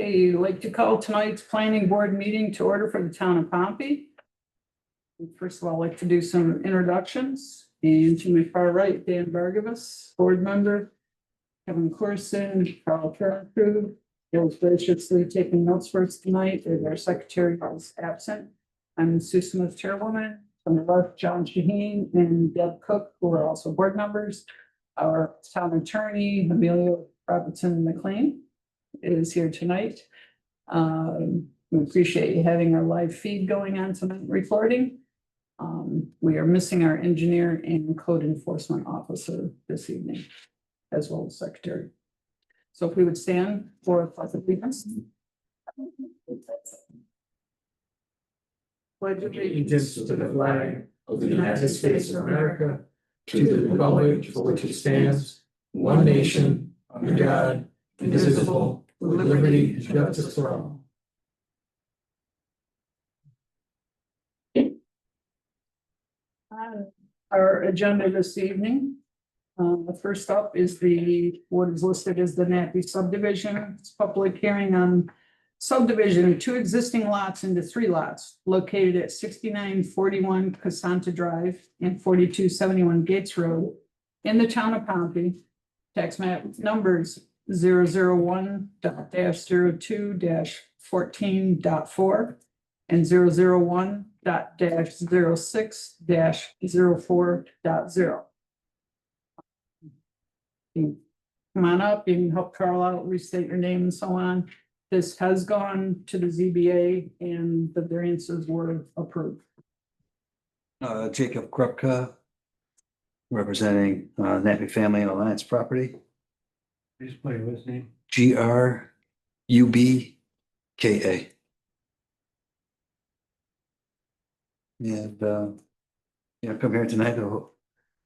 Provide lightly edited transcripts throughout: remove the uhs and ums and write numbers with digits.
Okay, I'd like to call tonight's planning board meeting to order for the town of Pompey. First of all, I'd like to do some introductions. And to my far right, Dan Bargavas, board member. Kevin Corson, Carl Turner, was graciously taking notes for us tonight, as our secretary was absent. I'm Sue Smith, chairwoman. On the left, John Shaheen and Deb Cook, who are also board members. Our town attorney, Amelia Robertson McLean, is here tonight. We appreciate you having our live feed going on tonight, recording. We are missing our engineer and code enforcement officer this evening, as well as secretary. So if we would stand for a pledge of allegiance. Pledge Allegiance to the flag of the United States of America, to the republic for which it stands, one nation, under God, indivisible, with liberty and justice for all. Our agenda this evening. The first up is what is listed as the Nappy subdivision. It's public hearing on subdivision of 2 existing lots into 3 lots located at 6941 Casanta Drive and 4271 Gates Road in the town of Pompey. Tax map numbers 001-02-14.4 and 001-06-04.0. Come on up, you can help Carl out, restate your name and so on. This has gone to the ZBA and the variances were approved. Jacob Krupka, representing Nappy Family and Alliance Property. Please play his name. GRUBKA. And come here tonight to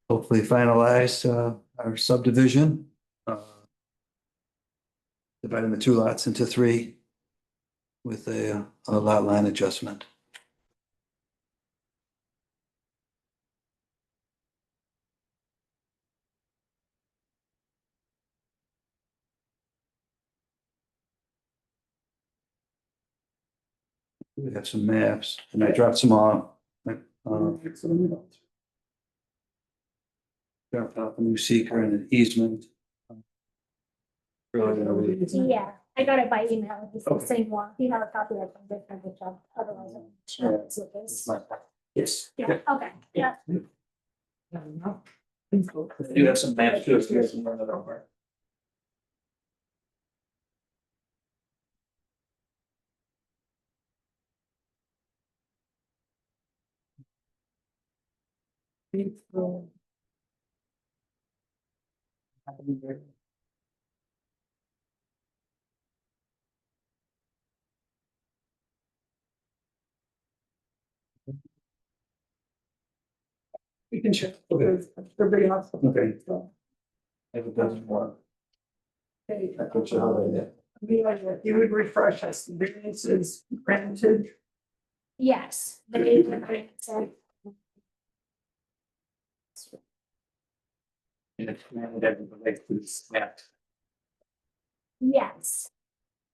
hopefully finalize our subdivision. Dividing the 2 lots into 3 with a lot line adjustment. We have some maps and I dropped some off. Dropped off a new seeker and an easement. Yeah, I got it by email. It's the Okay. same one. If you have a copy, I can different the job. Otherwise, I'm sure it's with this. Yes. Yeah, okay, yeah. You have some maps too, if you guys can run that over. You can check. Everybody else. Okay. If it doesn't work. Okay. I can show you. You would refresh us. The variance is granted. Yes. They said, And it's granted everybody to snap. yes.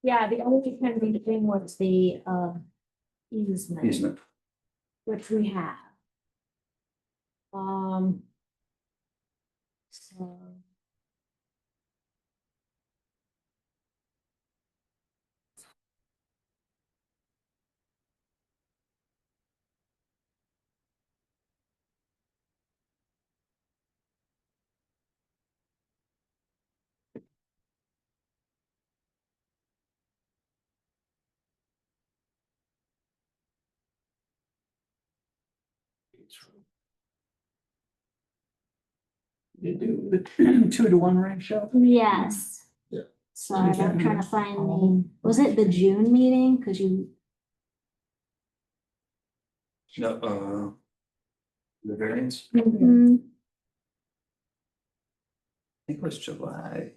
Yeah, the only pending thing was the easement, Easement. which we have. So. You do the 2-to-1 ratio. Yes. Yeah. Sorry, I'm trying to find was it the June meeting? Cause you, No, the variance, I Mhm. think it was July.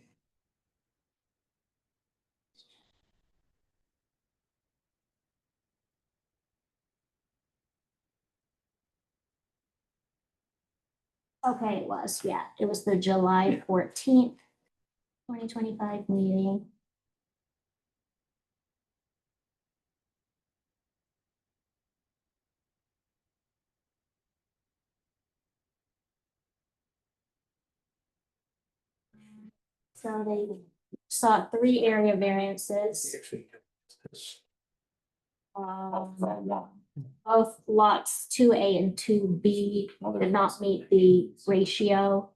Okay, it was, yeah, it was the July 14th, 2025 meeting. So they sought 3 area variances. Both lots 2A and 2B did not meet the ratio.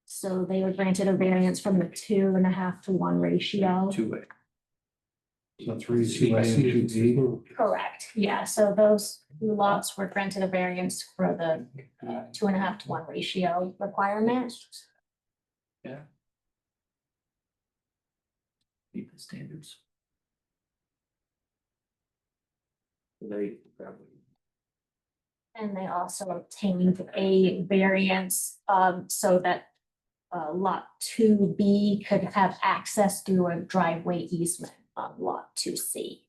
So they were granted a variance from the 2.5 to 1 ratio. Two-way. So 3 C, 2 B. Correct, yeah, so those 2 lots were granted a variance for the 2.5 to 1 ratio requirement. Meet the standards. They probably. And they also obtained a variance so that lot 2B could have access through a driveway easement on lot 2C.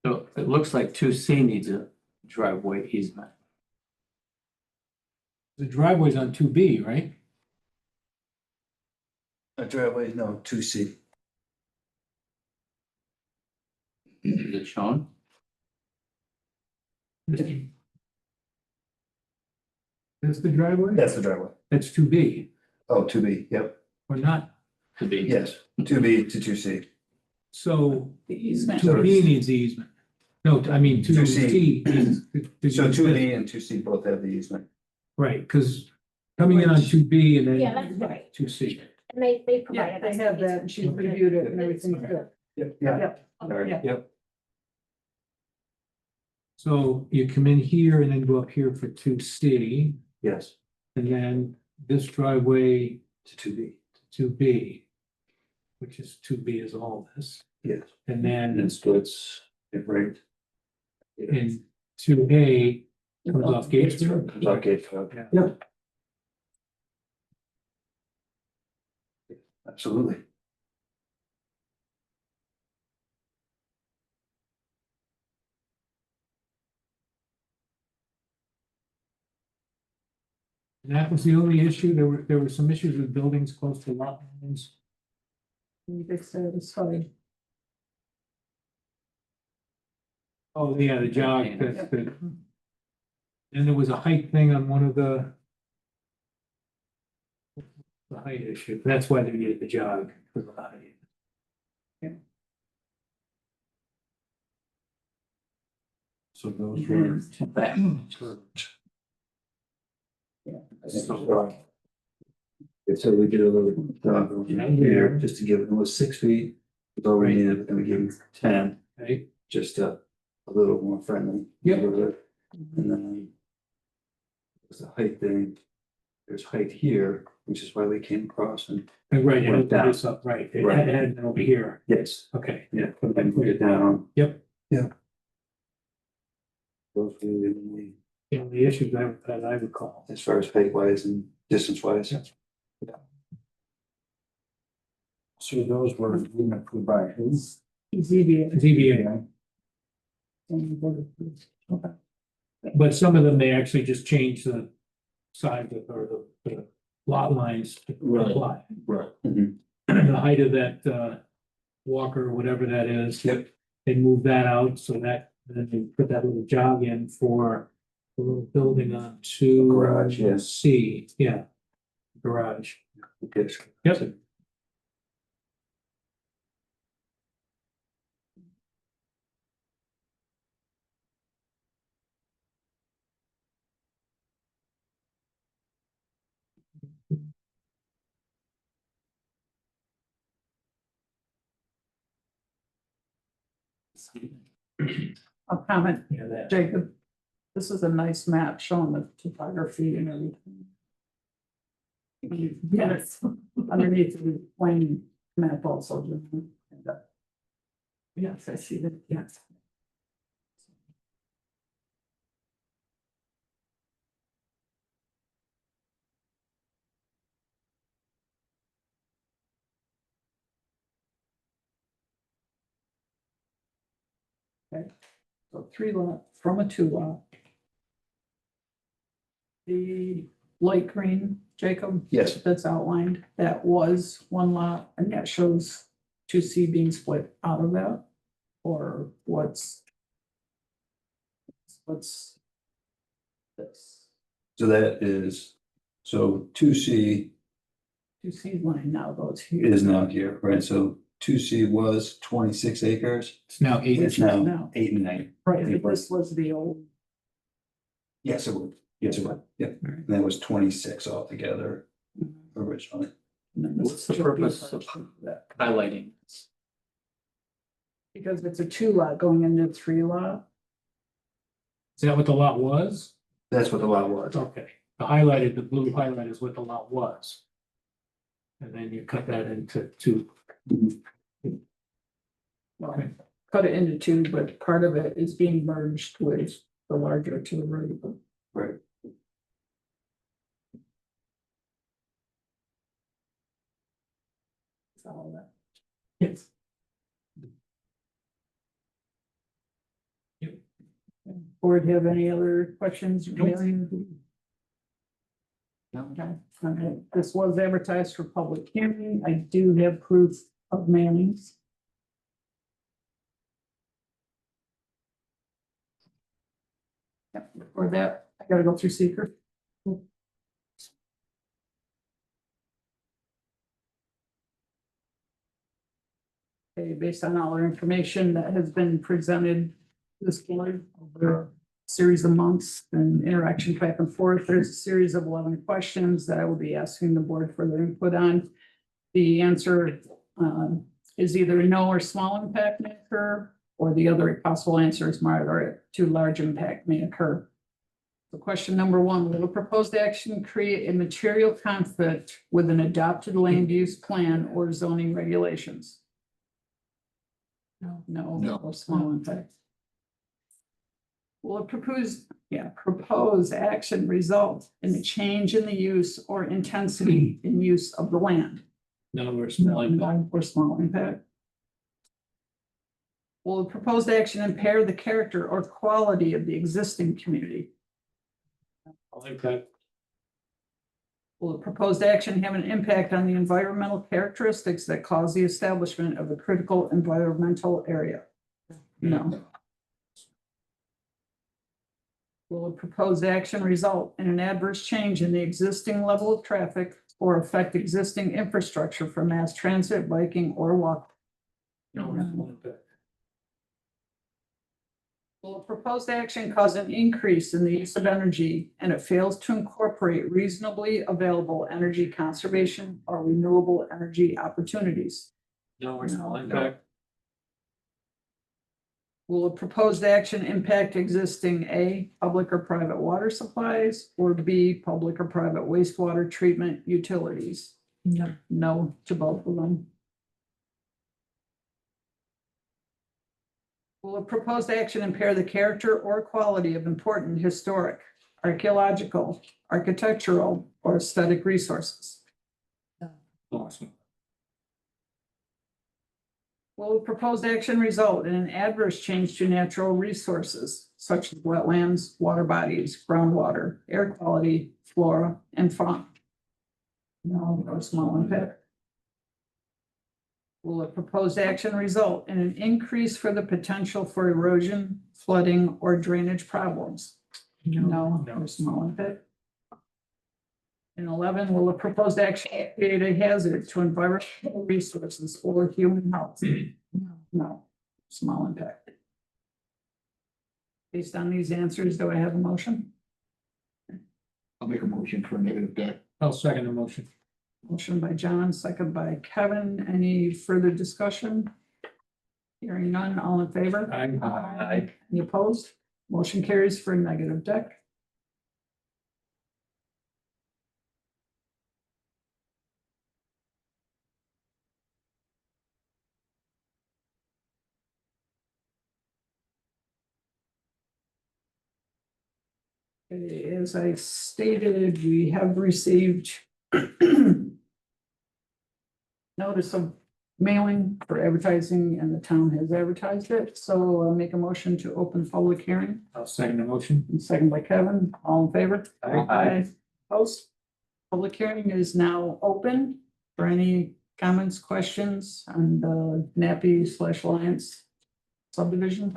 So it looks like 2C needs a driveway easement. The driveway's on 2B, right? A driveway, no, 2C. Is it shown? That's the driveway? That's the driveway. That's 2B, Oh, 2B, yep, or not? To be. yes, 2B to 2C. So The easement. 2B needs the easement. No, I mean 2C. 2C. So 2B and 2C both have the easement. Right, because coming in on 2B and Yeah, then that's right. 2C. And they Yeah, provided. they us have the that, and she reviewed it and everything. Good. Yep. Yep. Alright, Yeah. yep, So you come in here and then go up here for 2C, yes, and then this driveway to 2B, to 2B, which is 2B is all this, yes. and And then it splits it right. in 2A comes off Gates Road. Comes off Gates Road. Yeah. Yep. Absolutely. And that was the only issue. There were some issues with buildings close to lot lines. They said it's fine. Oh, yeah, the jog, that's good. And there was a height thing on one of the height issue. That's why they needed the jog for the height. So those were. So we did a little, here, just to give it was 6 feet, was all we Right. needed, and we gave it 10, Right, just a little more friendly. Yep. And then. There's a height thing, there's height here, which is why we came across and, and right, it Went had down. this up, right, it Right. had been over here, yes, okay. yeah, put it down. Yep. Yeah. Those were the only, You know, the issues that I recall. as far as height wise and distance wise. Yeah. So those were approved by who? ZBA. ZBA, Okay. but some of them, they actually just changed the size of, or the lot lines to Right. apply. Right. Mhm. The height of that walker, whatever that is. Yep. They moved that out so that, then they put that little jog in for a little building on two. Garage, yeah. C, yeah. Garage. Okay. Yep. I'll comment, Yeah, that. Jacob. This is a nice map showing the topography and everything. Yes, underneath the plain map also. and, Yes, I see that, yes. Okay, so 3 lot from a 2 lot. The light green, Jacob? Yes. That's outlined, that was one lot, and that shows two C being split out of that? Or what's this? So that is, so two C Two C line now goes here. is now here, right? So two C was 26 acres. It's now eight. It's now 8 and 9. Right, but this was the old. Yes, it would. Yes, it would. Yep. And that was 26 altogether originally. and then this What's the should be purpose a of- portion of that. Highlighting. Because it's a two lot going into a three lot. Is that what the lot was? That's what the lot was. Okay, the blue highlight is what the lot was. And then you cut that into two. Well, Okay. cut it into two, but part of it is being merged with the larger to the right. Right. All that. Yes. Board have any other questions? Nope. Okay, okay. This was advertised for public hearing. I do have proof of mailings. Yep, for that, I gotta go through seeker. Okay, based on all our information that has been presented to this board over a series of months and interaction back and forth, there's a series of 11 questions that I will be asking the board for their input on. The answer is either no or small impact may occur, or the other possible answer is moderate to large impact may occur. So question number one, will the proposed action create a material conflict with an adopted land use plan or zoning regulations? No, or small impact. Will a proposed action result in a change in the use or intensity in use of the land? No, we're small impact. Or small impact. Will the proposed action impair the character or quality of the existing community? Small impact. Will the proposed action have an impact on the environmental characteristics that cause the establishment of a critical environmental area? No. Will a proposed action result in an adverse change in the existing level of traffic or affect existing infrastructure for mass transit, biking, or walking? No, we're small impact. Will a proposed action cause an increase in the use of energy and it fails to incorporate reasonably available energy conservation or renewable energy opportunities? No, we're small No. impact. Will a proposed action impact existing A, public or private water supplies, or B, public or private wastewater treatment utilities? No. No to both of them. Will a proposed action impair the character or quality of important historic, archaeological, architectural, or aesthetic resources? Awesome. Will the proposed action result in an adverse change to natural resources such as wetlands, water bodies, groundwater, air quality, flora, and fauna? No, or small impact. Will a proposed action result in an increase for the potential for erosion, flooding, or drainage problems? No, or small impact. And 11, will a proposed action create a hazard to environmental resources or human health? No, small impact. Based on these answers, do I have a motion? I'll make a motion for a negative deck. I'll second the motion. Motion by John, second by Kevin. Any further discussion? Hearing none, all in favor? Aye. Any opposed? Motion carries for a negative deck. Okay, as I stated, we have received notice of mailing for advertising and the town has advertised it. So I'll make a motion to open public hearing. I'll second the motion. And second by Kevin, all in favor? Aye. Post. Public hearing is now open for any comments, questions on the Nappy/Alliance subdivision.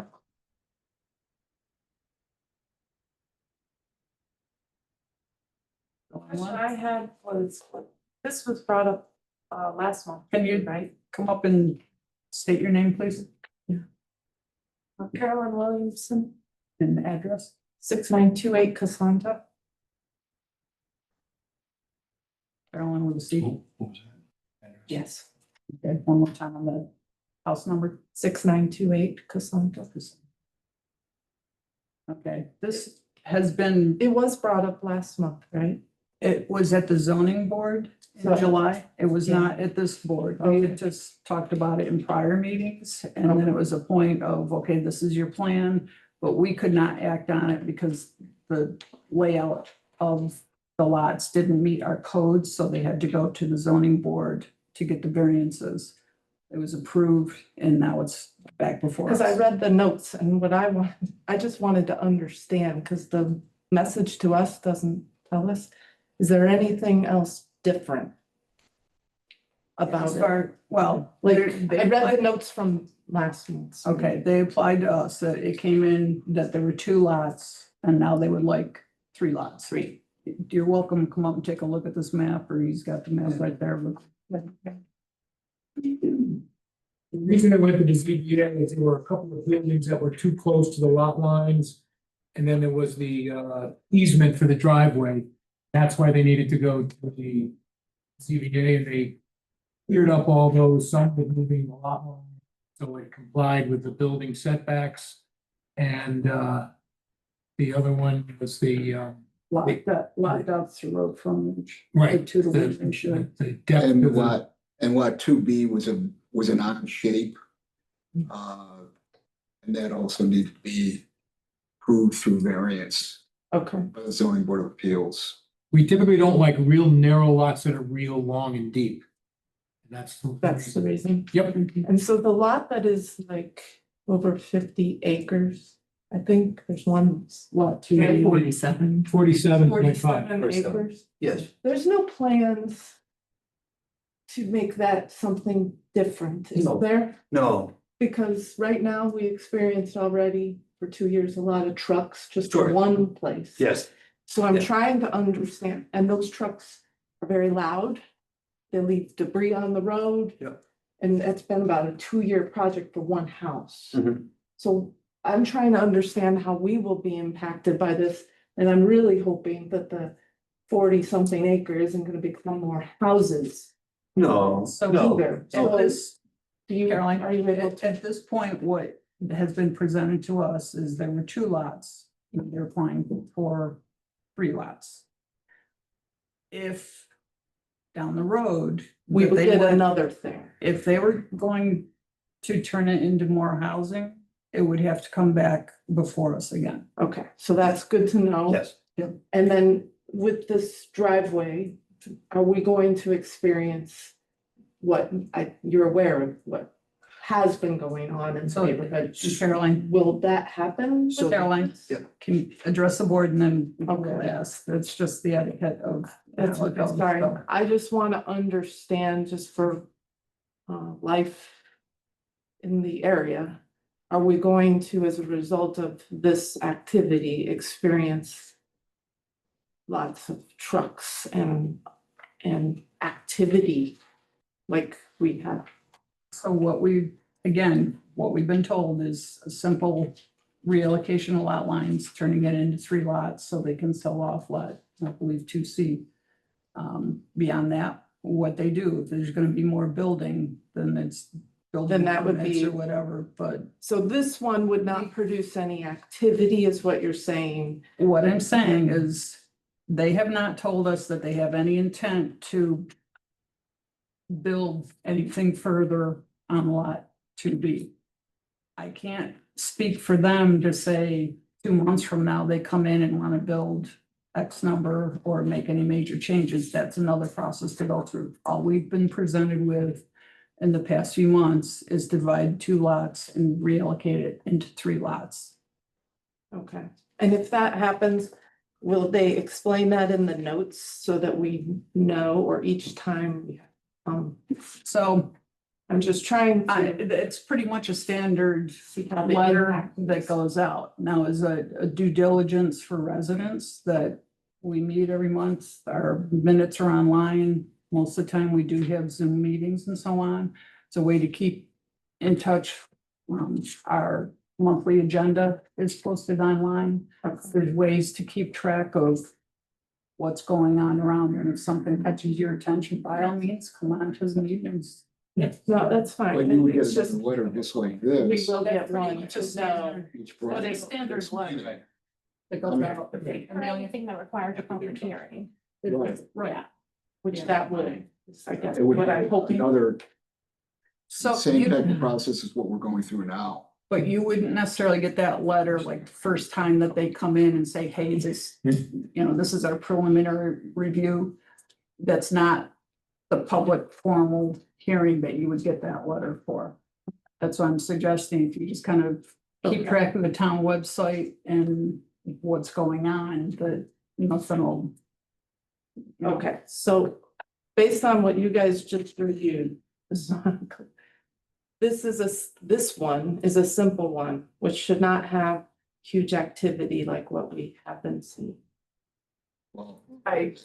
Question I had was, this was brought up last month. Can you Right? come up and state your name, please, Carolyn Williamson, and address? 6928 Cassandra. Carolyn with a C. What was that? Yes. Okay, one more time on the house number. 6928 Cassandra. Okay, this has been, It was brought up last month, right? it was at the zoning board in So- July. It was Yeah. not at this board. We had just talked about it in prior meetings. And then it was a point of, okay, this is your plan, but we could not act on it because the layout of the lots didn't meet our codes, so they had to go to the zoning board to get the variances. It was approved and now it's back before us. Because I read the notes and what I just wanted to understand, because the message to us doesn't tell us. Is there anything else different about it? Well, Like, they I read applied- the notes from last month. Okay, they applied to us that it came in that there were 2 lots and now they would like 3 lots. 3. You're welcome to come up and take a look at this map, or he's got the map right there. The reason I went to the ZBA is there were a couple of buildings that were too close to the lot lines. And then there was the easement for the driveway. That's why they needed to go to the ZBA and they cleared up all those, some with moving the lot line. So it complied with the building setbacks. And the other one was the Locked out through road frontage. right. To the the- one ratio. the depth of And the, lot 2B was an odd shape. And that also needed to be approved through variance Okay. by the zoning board of appeals. we typically don't like real narrow lots that are real long and deep. That's That's the reason. Yep. And so the lot that is like over 50 acres, I think there's one lot. 47. 47.5. 47 acres. Yes. There's no plans to make that something different, is No. there? No, Because right now we experienced already for 2 years a lot of trucks just Sure. in one place. yes, So I'm Yeah. trying to understand, and those trucks are very loud. They leave debris on the road. Yep. And it's been about a 2-year project for one house. Mhm. So I'm trying to understand how we will be impacted by this. And I'm really hoping that the 40-something acre isn't gonna become more houses no, So no. either. So So this, do you, Caroline, are you able at to? this point, what has been presented to us is there were 2 lots. They're applying for 3 lots. If down the road. We that would they get went- another thing. If they were going to turn it into more housing, it would have to come back before us again. Okay, so that's good to know. Yes, And then with this driveway, are we going to experience what you're aware of what has been going on in the So, neighborhood? Caroline, Will that happen? So- Caroline, Yeah. can you address the board and then we will Okay. ask? That's just the etiquette of. That's how it goes. sorry. So, I just want to understand just for life in the area. Are we going to, as a result of this activity, experience lots of trucks and activity like we have? So what we, again, what we've been told is a simple reallocation of lot lines, turning it into 3 lots so they can sell off lot, I believe 2C. Beyond that, what they do, if there's gonna be more building, then it's building Then that would permits be- or whatever, but So this one would not produce any activity is what you're saying? what I'm saying is they have not told us that they have any intent to build anything further on lot 2B. I can't speak for them to say 2 months from now, they come in and want to build X number or make any major changes. That's another process to go through. All we've been presented with in the past few months is divide 2 lots and reallocate it into 3 lots. Okay, and if that happens, will they explain that in the notes so that we know, or each time? So I'm just trying to. it's pretty much a standard how the letter impact that is. goes out. Now is a due diligence for residents that we meet every month. Our minutes are online. Most of the time we do have Zoom meetings and so on. It's a way to keep in touch. Our monthly agenda is posted online. There's ways to keep track of what's going on around here. And if something catches your attention, by all means, come on to the meetings. No, that's fine. But you would get It's just, a letter just like we this. will get Pretty one much a to know. standard, Each but a project. standard letter that goes out. And the only thing that requires a public hearing. Right. Which that would, I guess, It would what I'm be hoping. another So same type of you, process as what we're going through now. but you wouldn't necessarily get that letter like the first time that they come in and say, hey, this, this is our preliminary review. That's not the public formal hearing that you would get that letter for. That's what I'm suggesting. If you just kind of keep track of the town website and what's going on, that nothing will. Okay, so based on what you guys just reviewed, this one is a simple one, which should not have huge activity like what we have been seeing. Well, I,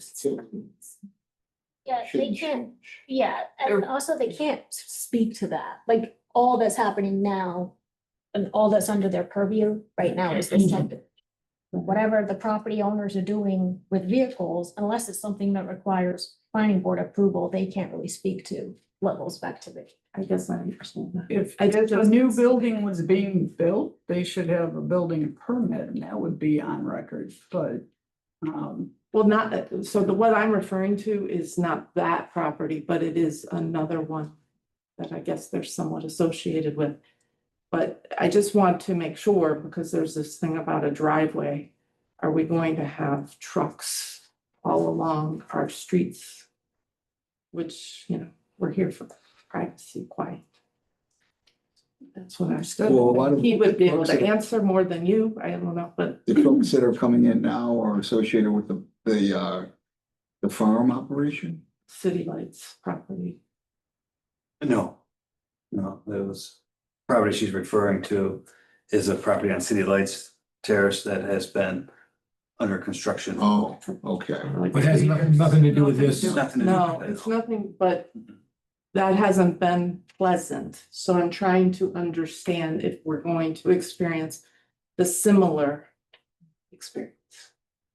Yeah, they shouldn't can't, change. yeah, and also they can't speak to that, like, all that's happening now. And all that's under their purview right now is this subdivision. Whatever the property owners are doing with vehicles, unless it's something that requires planning board approval, they can't really speak to levels of activity. I guess I understand that. if I a just- new building was being built, they should have a building permit and that would be on record, but. Well, not, so what I'm referring to is not that property, but it is another one that I guess they're somewhat associated with. But I just want to make sure, because there's this thing about a driveway. Are we going to have trucks all along our streets? Which, we're here for privacy, quiet. That's what I said. Well, a lot of He would be able trucks to that- answer more than you, I don't know, but The trucks that are coming in now are associated with the farm operation. city lights property. No, there was, property she's referring to is a property on City Lights Terrace that has been under construction. Oh, okay. But has nothing to do with this. Nothing to do No, with it. it's nothing, but that hasn't been pleasant. So I'm trying to understand if we're going to experience the similar experience.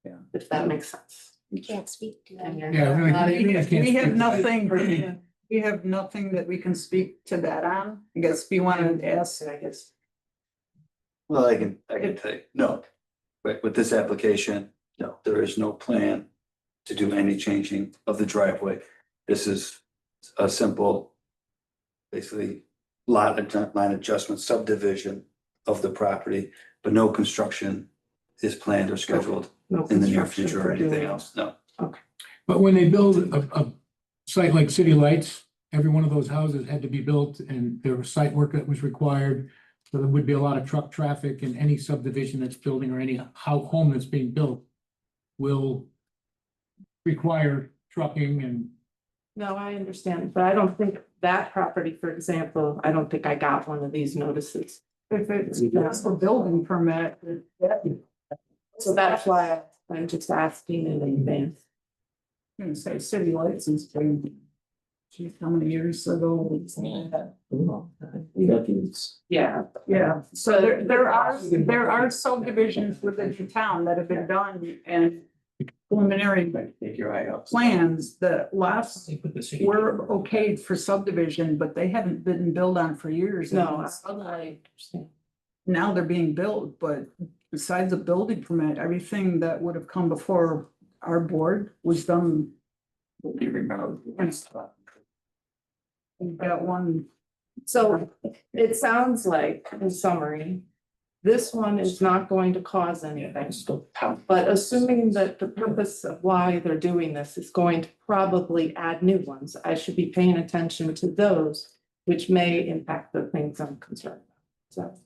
Yeah. If that makes sense. You can't speak to And that. you're Yeah, really, not I even- can't We speak have to nothing, we have nothing that we can speak to that on. I guess if you wanted to ask, I guess. Well, I can tell you, no, but with this application, no, there is no plan to do any changing of the driveway. This is a simple, basically line adjustment subdivision of the property, but no construction is planned or scheduled No in the near construction future or for anything doing- else, no. But when they build a site like City Lights, every one of those houses had to be built and there was site work that was required. So there would be a lot of truck traffic and any subdivision that's building or any home that's being built will require trucking and No, I understand, but I don't think that property, for example, I don't think I got one of these notices. If it's just a building permit, So that's why I'm just asking in advance. I'm gonna say city lights and spring. Geez, how many years ago? Yeah. Yeah, so there are subdivisions within the town that have been done and preliminary Take your eye out. plans that last they put the city. were okayed for subdivision, but they haven't been built on for years. No, And I understand. now they're being built, but besides a building permit, everything that would have come before our board was done. And stuff. We've got one, So it sounds like, in summary, this one is not going to cause anything. But assuming that the purpose of why they're doing this is going to probably add new ones, I should be paying attention to those which may impact the things I'm concerned about.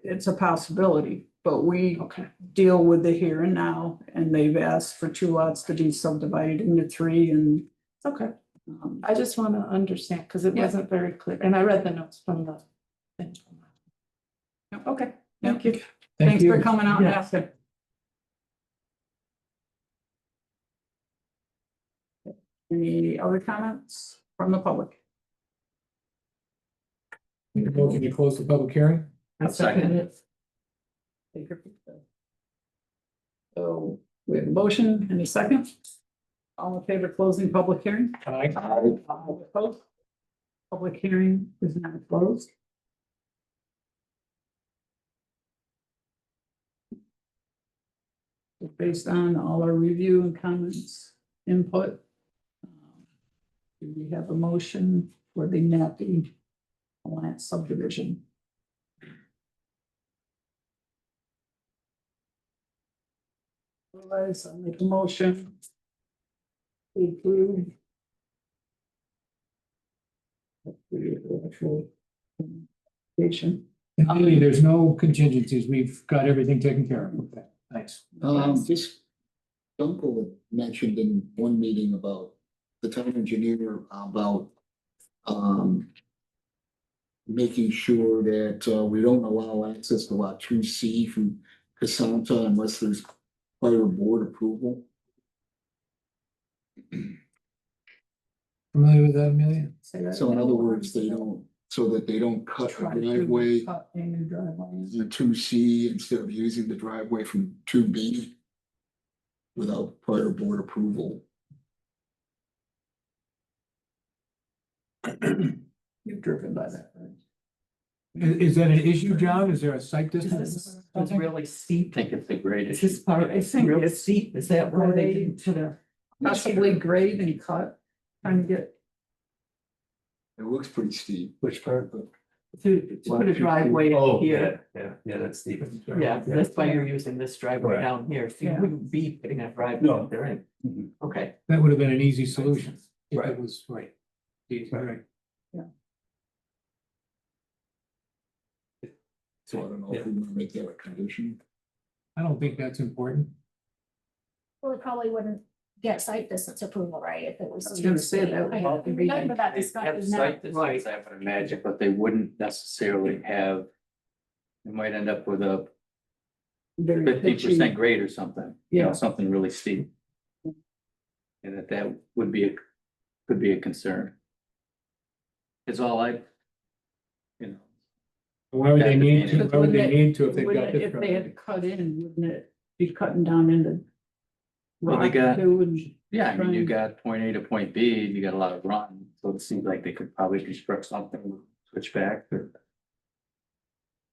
It's a possibility, but we So, okay, deal with the here and now, and they've asked for 2 lots to be subdivided into 3 and. it's okay. um, I just want to understand, because it Yeah. wasn't very clear, and I read the notes from the thing. Okay, thank you. Thanks for coming out and Yeah. asking. Any other comments from the public? Can you close the public hearing? I'll second it. Take your pick. So we have a motion and a second. All in favor of closing public hearing? Aye. All opposed? Public hearing is now closed. Based on all our review and comments, input. Do we have a motion for the Nappy Alliance subdivision? Otherwise, I'll make a motion. To approve. The actual application. Really, there's no contingencies. We've got everything taken care of. Okay, thanks. Just Dunkel mentioned in one meeting about the town engineer about, making sure that, we don't allow access to lot 2C from Casanta unless there's prior board approval. Familiar with that, Amelia? Say that So in other again. words, they don't, so that they don't cut Try the to driveway, cut a new driveway. the 2C instead of using the driveway from 2B without prior board approval. You've driven by that, right? Is that an issue, John? Is there a site distance? It's really steep. I think it's a great Is issue. this part, I think real it's steep, is that why they grade did? to the, possibly grade and cut, trying to get. It looks pretty steep. Which part? To put a driveway Oh, here, yeah, that's steep. yeah, that's why you're using this driveway Right. down here, so you Yeah. wouldn't be putting a driveway No. up there, right? Mhm. Okay. That would have been an easy solution. If Right. it was right. Easy, right. So I don't know if we want to make that a condition. I don't think that's important. Well, it probably wouldn't get site distance approval, right, if it was. I was gonna say that would I have to be- remember that They discussion have now. site distance, I would imagine, but they wouldn't necessarily have. They might end up with a very 50% pitchy. grade or something, you know, Yeah. something really steep. And that would be could be a concern. It's all I. You know, Why would they need to? Because Why would they wouldn't it- need to if they've Wouldn't got it- this? If they had to cut in, wouldn't it be cutting down into? Well, they rock got- too, and yeah, I mean, you Right. got point A to point B, you got a lot of run, so it seems like they could probably construct something, switch back or.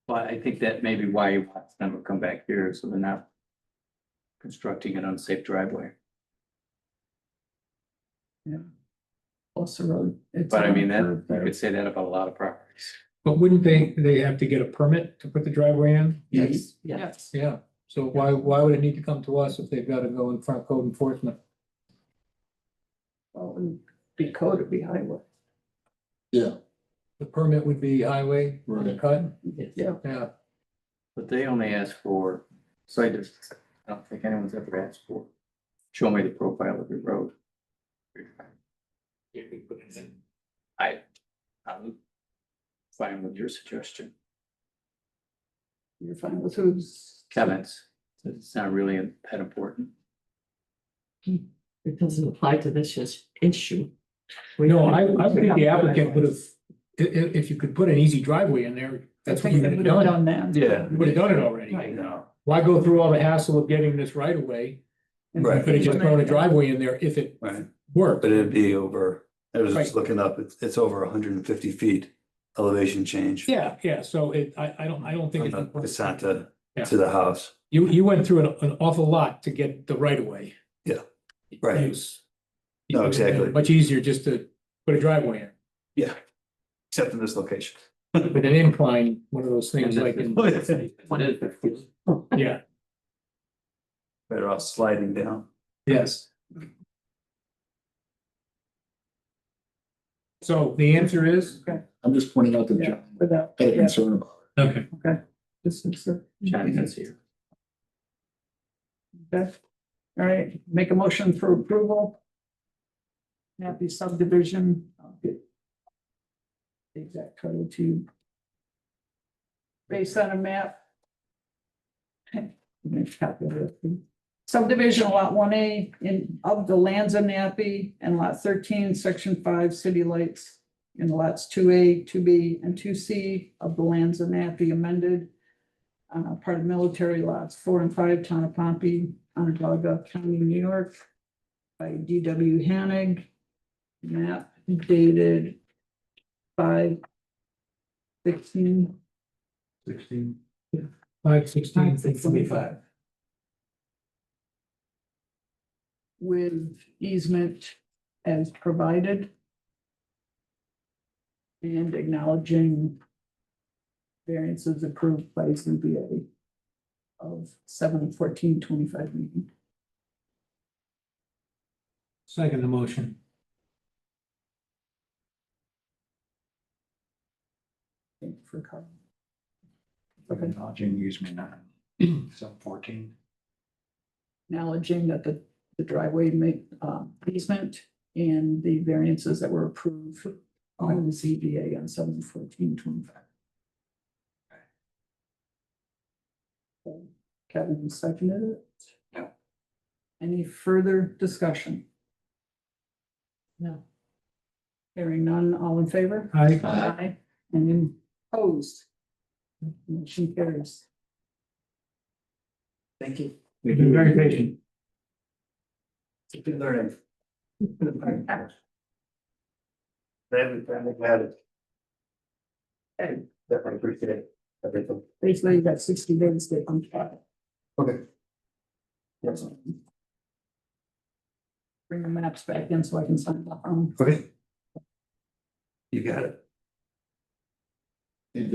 But I think that may be why he wants them to come back here, so they're not. Constructing an unsafe driveway, plus the road. It's but I on mean, a that, curve you there. could say that about a lot of properties. But wouldn't they have to get a permit to put the driveway in? Yes. Yes, Yeah, so why would it need to come to us if they've got to go in front of code enforcement? well, it would be code, it'd be highway. Yeah, The permit would be highway, Right. cut, Yeah, yeah. But they only ask for site distance. I don't think anyone's ever asked for. Show me the profile of your road. I'm fine with your suggestion. you're fine with who's. Kevin's, it's not really that important. It doesn't apply to this issue. No, I think the applicant would have, if you could put an easy driveway in there, I that's what think you they would have would have done. done that. Yeah. You would have done it already. Right. No, Why go through all the hassle of getting this right away? You Right. could have just thrown a driveway in there if it right, worked. but it'd be over, I was just Right. looking up, it's over 150 feet elevation change. Yeah, yeah, so I don't think. From the it's Casanta Yeah. to the house, You went through an awful lot to get the right of way. Yeah. Right. It was- No, exactly. Much easier just to put a driveway in. yeah, except in this location. With an incline, one of those things like, in- What is it? yeah, Better off sliding down. yes. So the answer is? I'm just pointing out that Yeah, John without, had a yeah, concern about it. Okay. okay. This is, John is here. okay. All right, make a motion for approval. Happy subdivision. I'll get the exact code to you. Based on a map. Make a copy of it. Subdivision lot 1A in of the lands of Nappy and lot 13, section 5, city lights. In lots 2A, 2B, and 2C of the lands of Nappy amended. Part of military lots 4 and 5, town of Pompey, Onondaga County, New York. By D.W. Hanig. Map dated 5/16. 16. 5/16/25. With easement as provided. And acknowledging variances approved by ZBA of 7/14/25 meeting. Second the motion. Thank you for covering. Okay. Acknowledging easement on 7/14. Acknowledging that the driveway made easement and the variances that were approved on the ZBA on 7/14/25. Kevin seconded it. Yeah. Any further discussion? No. Hearing none, all in favor? Aye. Aye. And opposed? Motion carries. Thank you. You've been very patient. It's been learning. Glad we had it. Okay. Definitely appreciate everything. Basically, you got 60 days to comply. Okay. Yes. Bring the maps back in so I can sign off on. Okay. You got it. And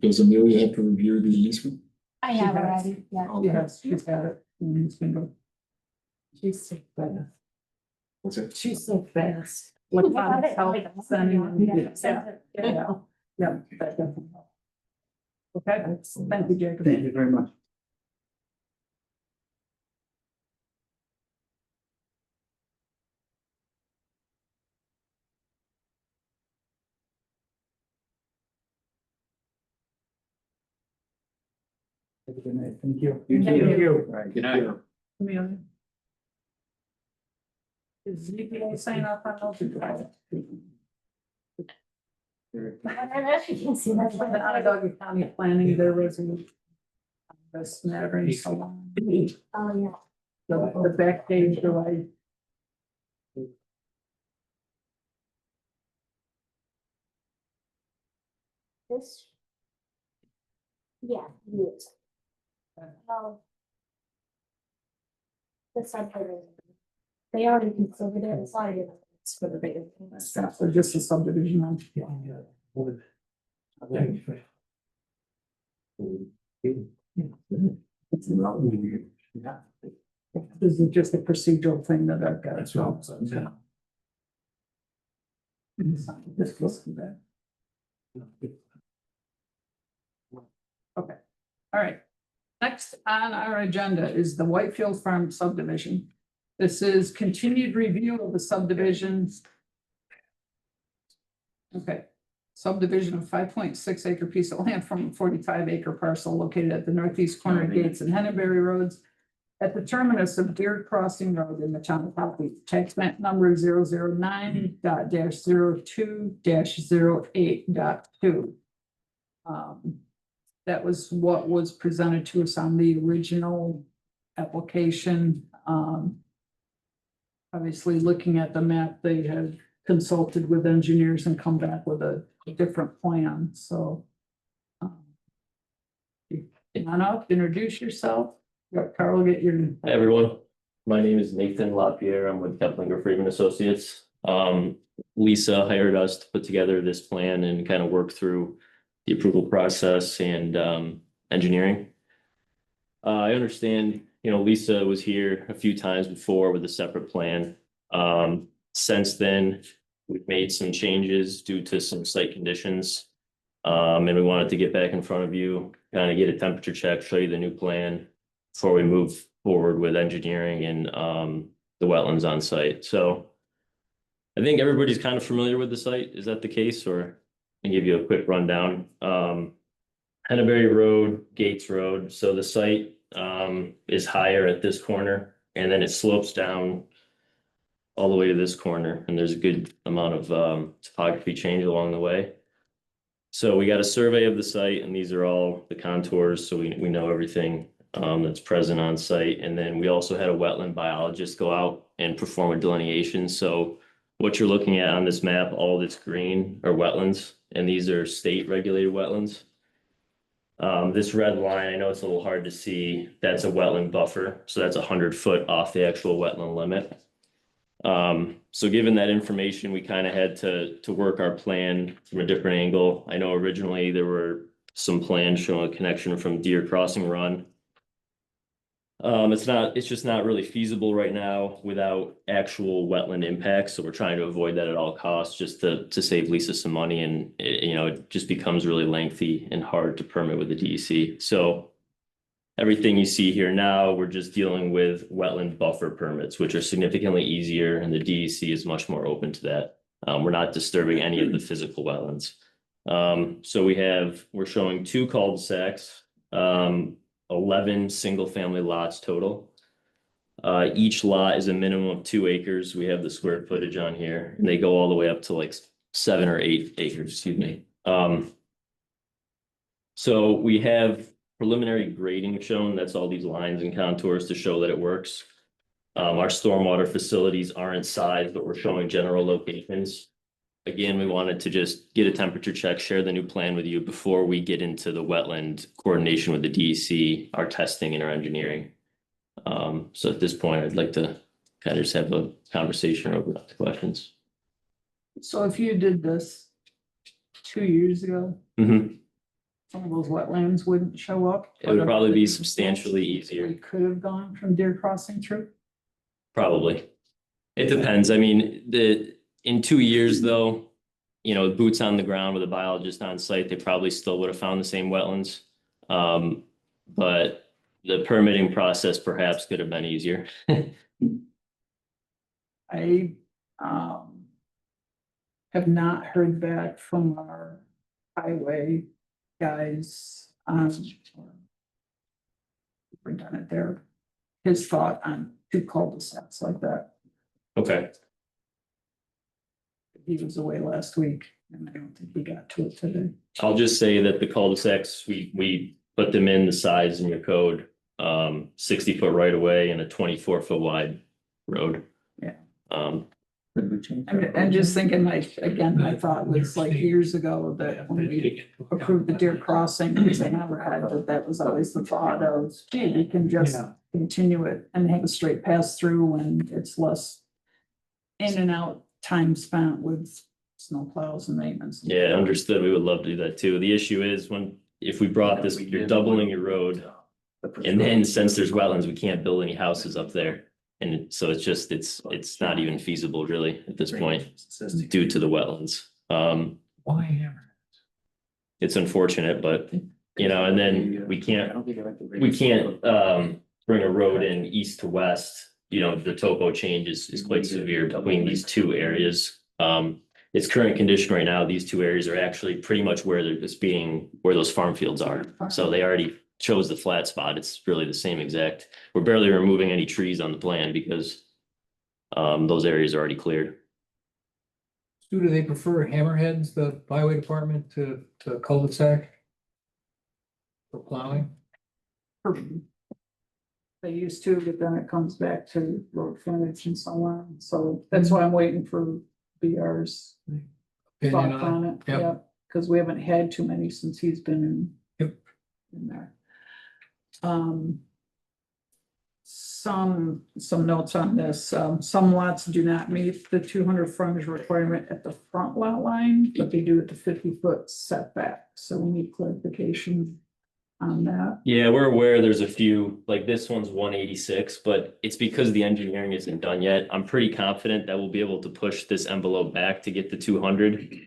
does Amelia have to review the easement? I have already, yeah. Okay. Yes, she's got it. And it's been go. She's so fast. What's it? She's so fast. Electronic health sending. Yeah. Yeah, yeah, that definitely helps. Okay, thank you, Jacob. Thank you very much. Have a good night. Thank you. Thank you. All right, Good night. Amelia. Is ZBA sign off on those? You can see that. The Onondaga County planning their resolution. This matter and so on. Oh, yeah. The back page, the way. This. Yeah, yes. Oh. The subdivision. They already considered it, it's already, it's for the bigger thing. So just a subdivision on. This is just a procedural thing that I've got. That's all. Yeah. This goes to that. Okay, all right. Next on our agenda is the Whitefield Farm subdivision. This is continued review of the subdivisions. Okay, subdivision of 5.6 acre piece of land from a 45 acre parcel located at the northeast corner of Gates and Henneberry Roads. At the terminus of Deer Crossing Road in the town of Pompey, tax map number 009.02-08.2. That was what was presented to us on the original application. Obviously, looking at the map, they had consulted with engineers and come back with a different plan, so. Come on up, introduce yourself. Carl, get your. Hi, everyone. My name is Nathan LaPierre. I'm with Keplinger Freeman Associates. Lisa hired us to put together this plan and kind of work through the approval process and engineering. I understand, Lisa was here a few times before with a separate plan. Since then, We've made some changes due to some site conditions. And we wanted to get back in front of you, kind of get a temperature check, show you the new plan before we move forward with engineering and the wetlands on site. So I think everybody's kind of familiar with the site. Is that the case? Or I can give you a quick rundown. Henneberry Road, Gates Road. So the site is higher at this corner and then it slopes down all the way to this corner. And there's a good amount of topography change along the way. So we got a survey of the site and these are all the contours. So we know everything that's present on site. And then we also had a wetland biologist go out and perform a delineation. So what you're looking at on this map, all that's green are wetlands, and these are state regulated wetlands. This red line, I know it's a little hard to see, that's a wetland buffer. So that's 100 foot off the actual wetland limit. So given that information, we kind of had to work our plan from a different angle. I know originally there were some plans showing a connection from Deer Crossing Run. It's just not really feasible right now without actual wetland impacts. So we're trying to avoid that at all costs just to save Lisa some money. And it just becomes really lengthy and hard to permit with the DEC. So everything you see here now, we're just dealing with wetland buffer permits, which are significantly easier, and the DEC is much more open to that. We're not disturbing any of the physical wetlands. So we're showing 2 cul-de-sacs, 11 single-family lots total. Each lot is a minimum of 2 acres. We have the square footage on here, and they go all the way up to like 7 or 8 acres, excuse me. So we have preliminary grading shown, that's all these lines and contours to show that it works. Our stormwater facilities aren't sized, but we're showing general locations. Again, we wanted to just get a temperature check, share the new plan with you before we get into the wetland coordination with the DEC, our testing and our engineering. So at this point, I'd like to kind of just have a conversation or open up to questions. So if you did this 2 years ago, Mhm. some of those wetlands wouldn't show up. It would probably be substantially easier. We could have gone from Deer Crossing through. Probably. It depends. I mean, in 2 years though, boots on the ground with a biologist on site, they probably still would have found the same wetlands. But the permitting process perhaps could have been easier. I have not heard back from our highway guys on we're done it there. His thought on 2 cul-de-sacs like that. Okay, He was away last week and I don't think he got to it today. I'll just say that the cul-de-sacs, we put them in the size in your code, 60-foot right away and a 24-foot wide road. Yeah. And And just thinking like, again, my thought was like years ago that when we approved the Deer Crossing, because I never had that was always the thought of, hey, we can just continue it and have a straight pass through when it's less in and out time spent with snow plows and maintenance. Yeah, understood. We would love to do that too. The issue is if we brought this, you're doubling your road. And then since there's wetlands, we can't build any houses up there. And so it's not even feasible really at this point due to the wetlands. Why hammer? It's unfortunate, but and then we can't bring a road in east to west. The topo change is quite severe between these 2 areas. Its current condition right now, these 2 areas are actually pretty much where those farm fields are. So they already chose the flat spot. It's really the same exact. We're barely removing any trees on the plan because those areas are already cleared. Do they prefer hammerheads, the highway department, to cul-de-sac? For plowing? They used to, but then it comes back to road frontage and so on. So that's why I'm waiting for BR's Opinion thoughts on it. Yep. Yeah, because we haven't had too many since he's been in there. Some notes on this, some lots do not meet the 200 frontage requirement at the front lot line, but they do at the 50-foot setback. So we need clarification on that. Yeah, we're aware there's a few, like this one's 186, but it's because the engineering isn't done yet. I'm pretty confident that we'll be able to push this envelope back to get to 200.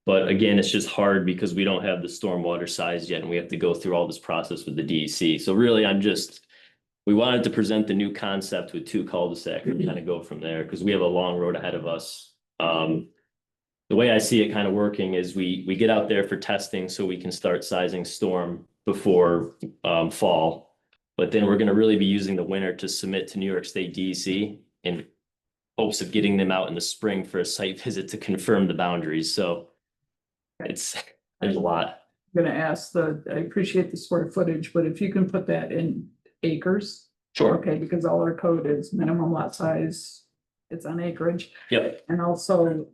But again, it's just hard because we don't have the stormwater size yet and we have to go through all this process with the DEC. So really, we wanted to present the new concept with two cul-de-sac and kind of go from there because we have a long road ahead of us. The way I see it kind of working is we get out there for testing so we can start sizing storm before fall. But then we're gonna really be using the winter to submit to New York State DEC in hopes of getting them out in the spring for a site visit to confirm the boundaries. So there's a lot. I'm gonna ask I appreciate the square footage, but if you can put that in acres. Sure. Okay, because all our code is minimum lot size, it's on acreage, Yep. and also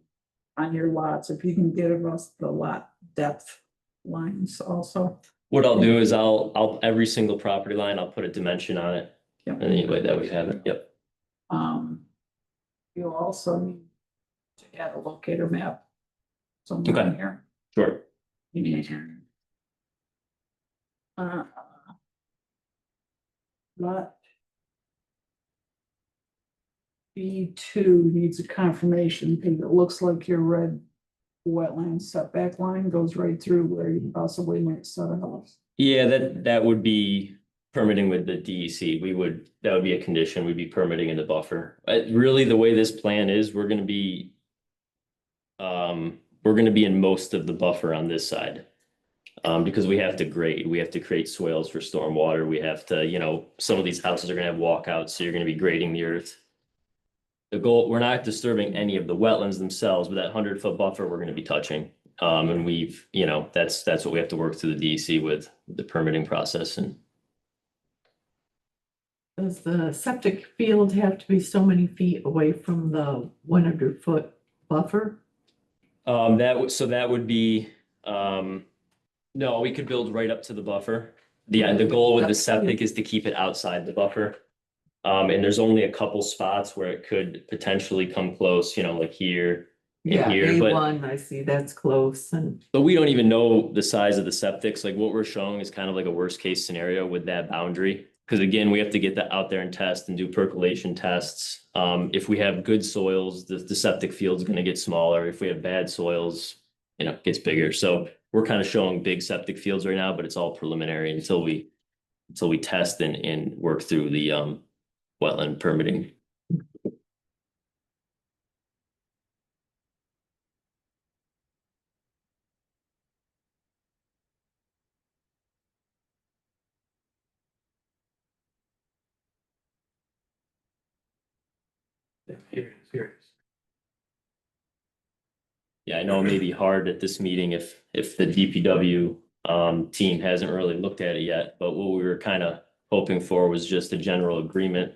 on your lots, if you can give us the lot depth lines also. What I'll do is I'll every single property line, I'll put a dimension on it. Yep. And anyway that we have it. Yep. You'll also need to add a locator map. Somewhere in Okay. here. Sure. Uh, Lot B2 needs a confirmation because it looks like your red wetland setback line goes right through where you possibly might set a house. Yeah, that would be permitting with the DEC. That would be a condition. We'd be permitting in the buffer. Really, the way this plan is, we're gonna be in most of the buffer on this side. Because we have to grade, we have to create swales for stormwater. We have to, some of these houses are gonna have walkouts, so you're gonna be grading the earth. The goal, we're not disturbing any of the wetlands themselves, but that 100-foot buffer, we're gonna be touching. And that's what we have to work through the DEC with the permitting process and. Does the septic field have to be so many feet away from the 100-foot buffer? That would be, no, we could build right up to the buffer. The goal with the septic is to keep it outside the buffer. And there's only a couple spots where it could potentially come close, like here and Yeah, here, but. A1, I see that's close But we don't even know the size of the septics. Like what we're showing is kind of like a worst case scenario with that boundary. Because again, we have to get that out there and test and do percolation tests. If we have good soils, the septic field's gonna get smaller. If we have bad soils, it gets bigger. So we're kind of showing big septic fields right now, but it's all preliminary until we test and work through the wetland permitting. Here it is. Yeah, I know it may be hard at this meeting if the DPW team hasn't really looked at it yet, but what we were kind of hoping for was just a general agreement.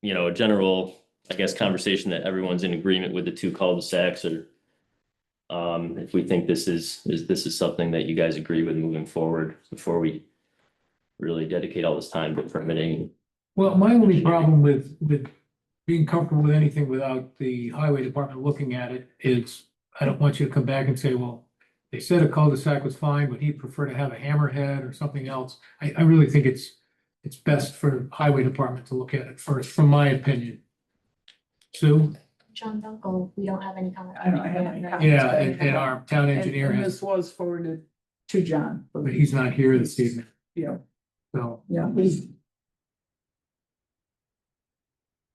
A general, I guess, conversation that everyone's in agreement with the two cul-de-sacs or if we think this is something that you guys agree with moving forward before we really dedicate all this time to permitting. Well, my only problem with being comfortable with anything without the highway department looking at it is I don't want you to come back and say, well, they said a cul-de-sac was fine, but he'd prefer to have a hammerhead or something else. I really think it's best for the highway department to look at it first, from my opinion. Sue? John Dunkel, we don't have any comment. I don't have any comments. Yeah, and our town engineer And has, this was forwarded to John. but he's not here this evening, Yeah, so. yeah.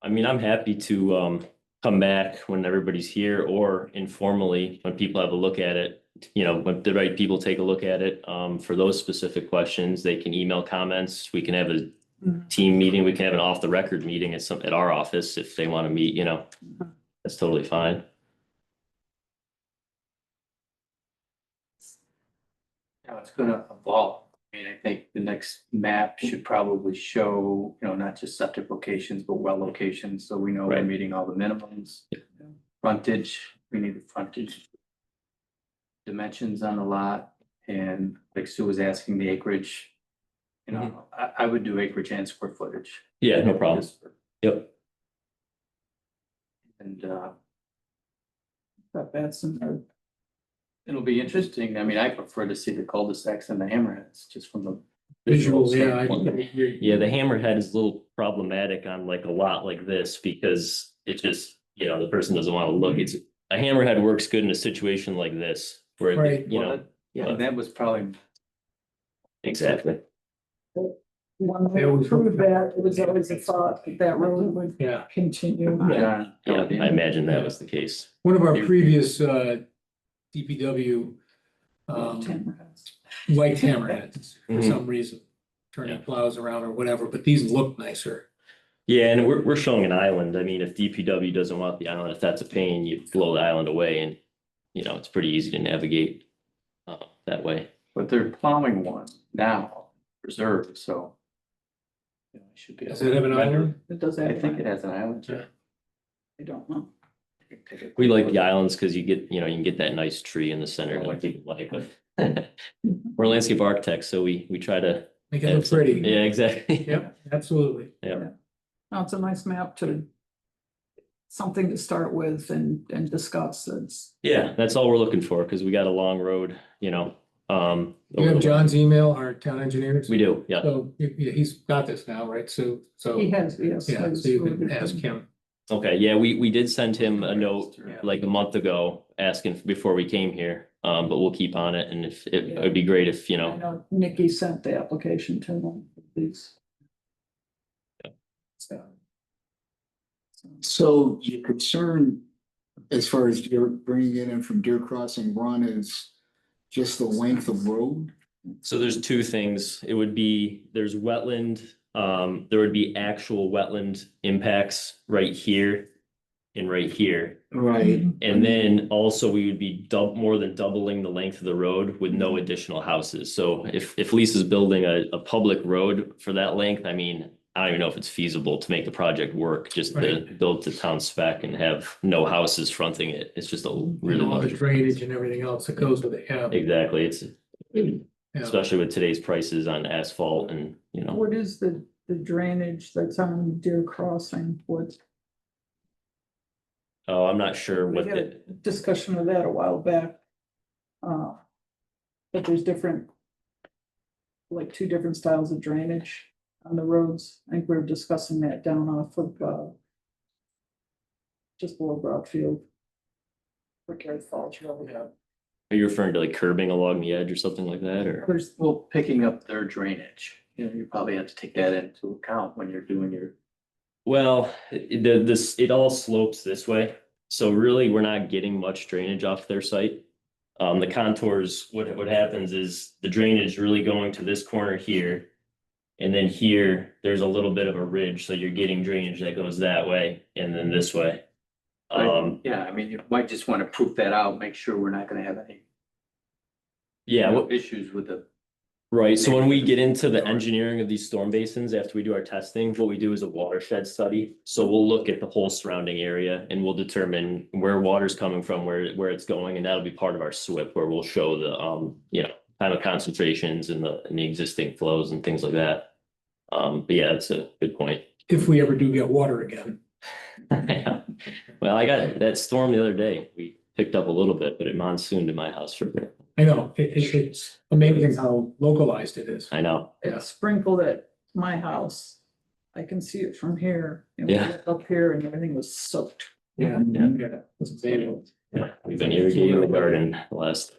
I'm happy to come back when everybody's here or informally when people have a look at it. When the right people take a look at it, for those specific questions, they can email comments. We can have a team meeting. We can have an off the record meeting at our office if they want to meet, that's totally fine. It's gonna evolve. I think the next map should probably show, not just septic locations, but well locations, so we know we're Right. meeting all the minimums. Frontage, we need the frontage. Dimensions on the lot, and like Sue was asking, the acreage. I would do acreage and square footage. Yeah, no problem. Yep. And That's in there. it'll be interesting. I prefer to see the cul-de-sacs and the hammerheads, just from the Visual, yeah, I standpoint. hear you. Yeah, the hammerhead is a little problematic on like a lot like this because it just, the person doesn't want to look. It's, a hammerhead works good in a situation like this where, Right. Yeah, that was probably, exactly. When we They always- approved that, it was always a thought that that road would Yeah, continue. yeah. Yeah, I imagine that was the case. one of our previous DPW liked hammerheads for Mhm. some reason. Turning plows around or whatever, but these look nicer. Yeah, and we're showing an island. I mean, if DPW doesn't want the island, if that's a pain, you blow the island away and, it's pretty easy to navigate that way. But they're plowing one now, reserved, so. It should be. Does it have an island? It does I have. think it has an island, yeah. I don't know. We like the islands because you get, you can get that nice tree in the center like people like, but we're landscape architects, so we try to. Make it look pretty. Yeah, exactly. Yep, absolutely. Yeah. No, it's a nice map to, something to start with and discuss. It's, Yeah, that's all we're looking for because we got a long road, You have John's email, our town engineers? We do, yeah. So he's got this now, right? So, he has, yes. yeah, so you can ask him. Okay, yeah, we did send him a note Yeah. like a month ago asking before we came here. But we'll keep on it and if it would be great if, I know Nikki sent the application to them, these. So your concern as far as bringing it in from Deer Crossing Run is just the length of road? So there's two things. It would be, there's wetland, there would be actual wetland impacts right here and right here. Right. And then also we would be more than doubling the length of the road with no additional houses. So if Lisa's building a public road for that length, I mean, I don't even know if it's feasible to make the project work, just to Right. build to town spec and have no houses fronting it. It's just a really All the large. drainage and everything else that goes with it, yeah. Exactly. It's Yeah. especially with today's prices on asphalt and, What is the drainage that's on Deer Crossing? What, oh, I'm not sure we what had a the, discussion of that a while back. But there's different, like two different styles of drainage on the roads. I think we were discussing that down off of, just below Broadfield. Brickyard Falls Road. are you referring to like curbing along the edge or something like that, or? There's, Well, picking up their drainage, you probably have to take that into account when you're doing your. Well, it all slopes this way, so really, we're not getting much drainage off their site. The contours, what happens is the drainage really going to this corner here. And then here, there's a little bit of a ridge, so you're getting drainage that goes that way and then this way. Yeah, I mean, you might just want to proof that out, make sure we're not gonna have any. Yeah, Issues with the. right, so when we get into the engineering of these storm basins, after we do our testing, what we do is a watershed study. So we'll look at the whole surrounding area and we'll determine where water's coming from, where it's going, and that'll be part of our SWIP where we'll show the kind of concentrations and the existing flows and things like that. But yeah, that's a good point. If we ever do get water again. Well, I got that storm the other day. We picked up a little bit, but it monsooned in my house for a bit. I know, it's amazing how localized it is. I know. Yeah. it sprinkled at my house. I can see it from here. And we Yeah. looked up here and everything was soaked. Yeah. Yeah. It's amazing. Yeah, we've been irrigating the garden the last.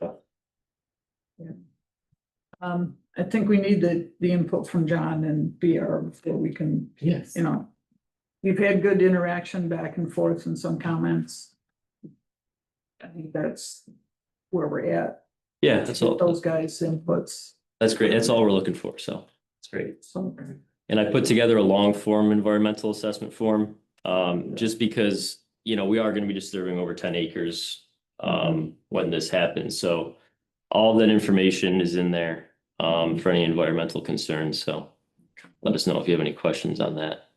I think we need the input from John and BR before we can, Yes. we've had good interaction back and forth and some comments. I think that's where we're at. Yeah, that's Get all. those guys' inputs. That's great. That's all we're looking for. So it's great. So, And I put together a long form environmental assessment form, just because, we are gonna be disturbing over 10 acres when this happens. So all that information is in there for any environmental concerns. So let us know if you have any questions on that.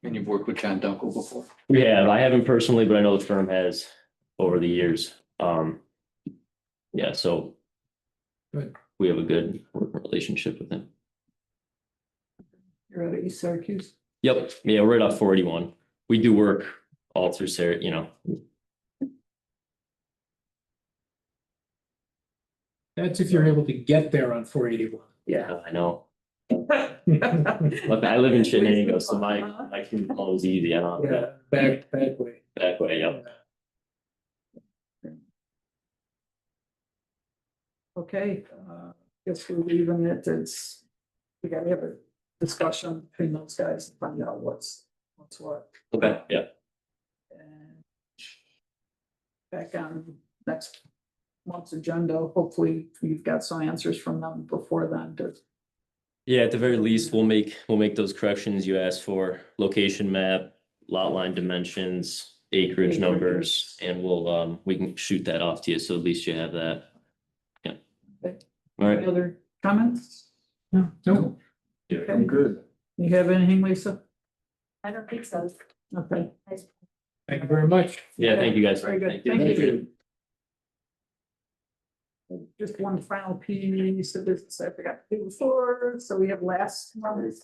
And you've worked with John Dunkel before. We have, I haven't personally, but I know the firm has over the years. Yeah, so Good. we have a good working relationship with him. you're out of East Syracuse. Yep, yeah, we're right off 481. We do work all through Sarah, That's if you're able to get there on 481. Yeah, I know. Look, I live in Shenango, so my commute home is easy. I don't have Yeah, to back way. back way, yep. Okay, guess we're leaving it, it's, we gotta have a discussion between those guys and find out what's what. Okay, yeah. And back on next month's agenda, hopefully we've got some answers from them before then to. Yeah, at the very least, we'll make those corrections you asked for, location map, lot line dimensions, acreage numbers, and we'll, we can shoot that off to you, so at least you have that. Yeah. Okay. All Any right. other comments? No. Okay. Good. You have anything, Lisa? I don't think so. Okay. Thank you very much. Yeah, thank you guys. Very good. Thank you. Thank you. Just one final piece of business I forgot to do before, so we have last month's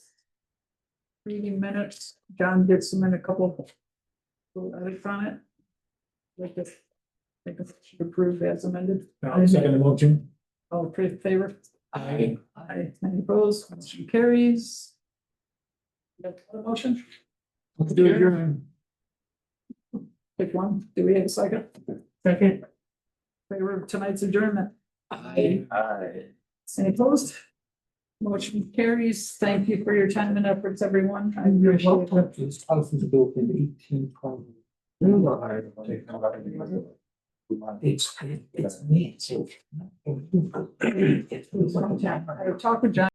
meeting minutes. John did some in a couple of edits on it. Like this, make a motion to approve as amended. I'll second the motion. All in favor? Aye. Aye. Any opposed? Motion carries. You have a motion? Let's do adjourn. Pick one. Do we have a second? Second. Favor of tonight's adjournment? Aye. Any opposed? Motion carries. Thank you for your time and efforts, everyone. I You're appreciate it. welcome. This house was built in 1820. It's me. I talked with John